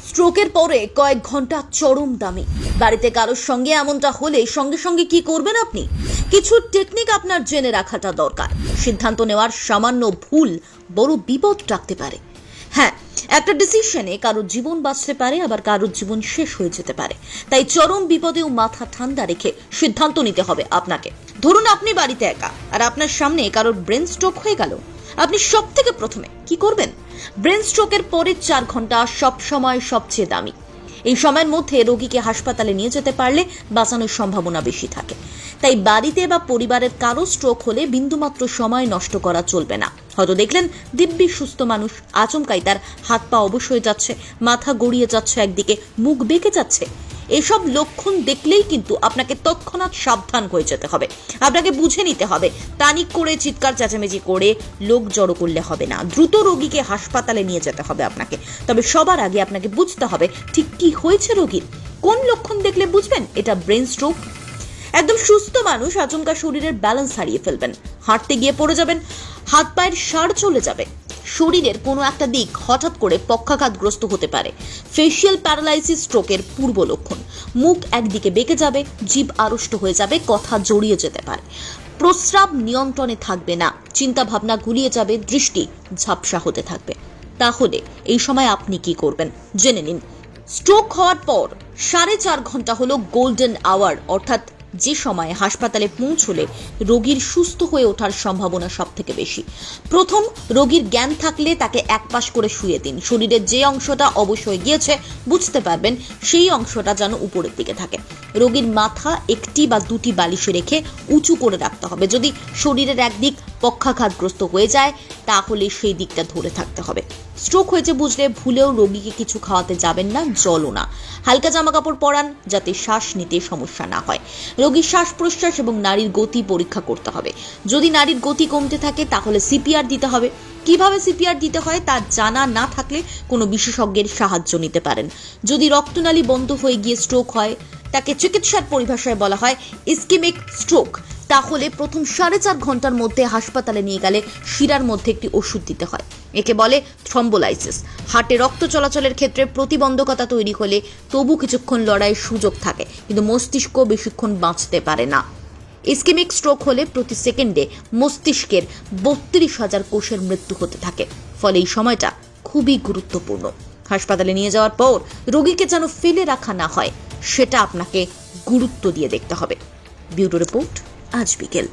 স্ট্রোকের পরে কয়েক ঘন্টা চরম দামি। বাড়িতে কারোর সঙ্গে এমনটা হলে সঙ্গে সঙ্গে কি করবেন আপনি? কিছু টেকনিক আপনার জেনে রাখাটা দরকার। সিদ্ধান্ত নেওয়ার সামান্য ভুল বড় বিপদ ডাকতে পারে। হ্যাঁ, একটা ডিসিশনে কারোর জীবন বাঁচতে পারে, আবার কারোর জীবন শেষ হয়ে যেতে পারে। তাই চরম বিপদেও মাথা ঠান্ডা রেখে সিদ্ধান্ত নিতে হবে আপনাকে। ধরুন আপনি বাড়িতে একা, আর আপনার সামনে কারোর ব্রেন স্ট্রোক হয়ে গেল। আপনি সব থেকে প্রথমে কি করবেন? ব্রেন স্ট্রোকের পরের 4 ঘন্টা সব সময় সবচেয়ে দামি। এই সময়ের মধ্যে রোগীকে হাসপাতালে নিয়ে যেতে পারলে বাঁচানোর সম্ভাবনা বেশি থাকে। তাই বাড়িতে বা পরিবারের কারো স্ট্রোক হলে বিন্দুমাত্র সময় নষ্ট করা চলবে না। হয়তো দেখলেন দিব্যি সুস্থ মানুষ, আচমকাই তার হাত পা অবশ হয়ে যাচ্ছে, মাথা গড়িয়ে যাচ্ছে একদিকে, মুখ বেঁকে যাচ্ছে। এসব লক্ষণ দেখলেই কিন্তু আপনাকে তৎক্ষণাৎ সাবধান হয়ে যেতে হবে। আপনাকে বুঝে নিতে হবে। প্যানিক করে চিৎকার চেঁচামেচি করে লোক জড়ো করলে হবে না। দ্রুত রোগীকে হাসপাতালে নিয়ে যেতে হবে আপনাকে। তবে সবার আগে আপনাকে বুঝতে হবে ঠিক কি হয়েছে রোগীর। কোন লক্ষণ দেখলে বুঝবেন এটা ব্রেন স্ট্রোক? একদম সুস্থ মানুষ আচমকা শরীরের ব্যালেন্স হারিয়ে ফেলবেন, হাঁটতে গিয়ে পড়ে যাবেন, হাত পায়ের সার চলে যাবে, শরীরের কোনো একটা দিক হঠাৎ করে পক্ষাঘাতগ্রস্ত হতে পারে। ফেশিয়াল প্যারালাইসিস স্ট্রোকের পূর্ব লক্ষণ। মুখ একদিকে বেঁকে যাবে, জিভ আড়ষ্ট হয়ে যাবে, কথা জড়িয়ে যেতে পারে, প্রস্রাব নিয়ন্ত্রণে থাকবে না, চিন্তা ভাবনা গুলিয়ে যাবে, দৃষ্টি ঝাপসা হতে থাকবে। তাহলে এই সময় আপনি কি করবেন জেনে নিন। স্ট্রোক হওয়ার পর 4.5 ঘন্টা হলো গোল্ডেন আওয়ার, অর্থাৎ যে সময়ে হাসপাতালে পৌঁছলে রোগীর সুস্থ হয়ে ওঠার সম্ভাবনা সব থেকে বেশি। প্রথম, রোগীর জ্ঞান থাকলে তাকে একপাশ করে শুয়ে দিন। শরীরের যে অংশটা অবশ হয়ে গিয়েছে বুঝতে পারবেন, সেই অংশটা যেন উপরের দিকে থাকে। রোগীর মাথা একটি বা দুটি বালিশে রেখে উঁচু করে রাখতে হবে। যদি শরীরের একদিক পক্ষাঘাতগ্রস্ত হয়ে যায় তাহলে সেই দিকটা ধরে থাকতে হবে। স্ট্রোক হয়েছে বুঝলে ভুলেও রোগীকে কিছু খাওয়াতে যাবেন না, জলও না। হালকা জামা কাপড় পরান যাতে শ্বাস নিতে সমস্যা না হয়। রোগীর শ্বাস প্রশ্বাস এবং নাড়ির গতি পরীক্ষা করতে হবে। যদি নাড়ির গতি কমতে থাকে তাহলে সিপিআর দিতে হবে। কিভাবে সিপিআর দিতে হয় তা জানা না থাকলে কোনো বিশেষজ্ঞের সাহায্য নিতে পারেন। যদি রক্তনালী বন্ধ হয়ে গিয়ে স্ট্রোক হয়, তাকে চিকিৎসার পরিভাষায় বলা হয় ইসকেমিক স্ট্রোক। তাহলে প্রথম 4.5 ঘন্টার মধ্যে হাসপাতালে নিয়ে গেলে শিরার মধ্যে একটি ওষুধ দিতে হয়। একে বলে থ্রম্বোলাইসিস। হার্টে রক্ত চলাচলের ক্ষেত্রে প্রতিবন্ধকতা তৈরি হলে তবু কিছুক্ষণ লড়াইয়ের সুযোগ থাকে, কিন্তু মস্তিষ্ক বেশিক্ষণ বাঁচতে পারে না। ইসকেমিক স্ট্রোক হলে প্রতি সেকেন্ডে মস্তিষ্কের 32,000 কোষের মৃত্যু হতে থাকে। ফলে এই সময়টা খুবই গুরুত্বপূর্ণ। হাসপাতালে নিয়ে যাওয়ার পর রোগীকে যেন ফেলে রাখা না হয়, সেটা আপনাকে গুরুত্ব দিয়ে দেখতে হবে। ব্যুরো রিপোর্ট, আজ বিকেল।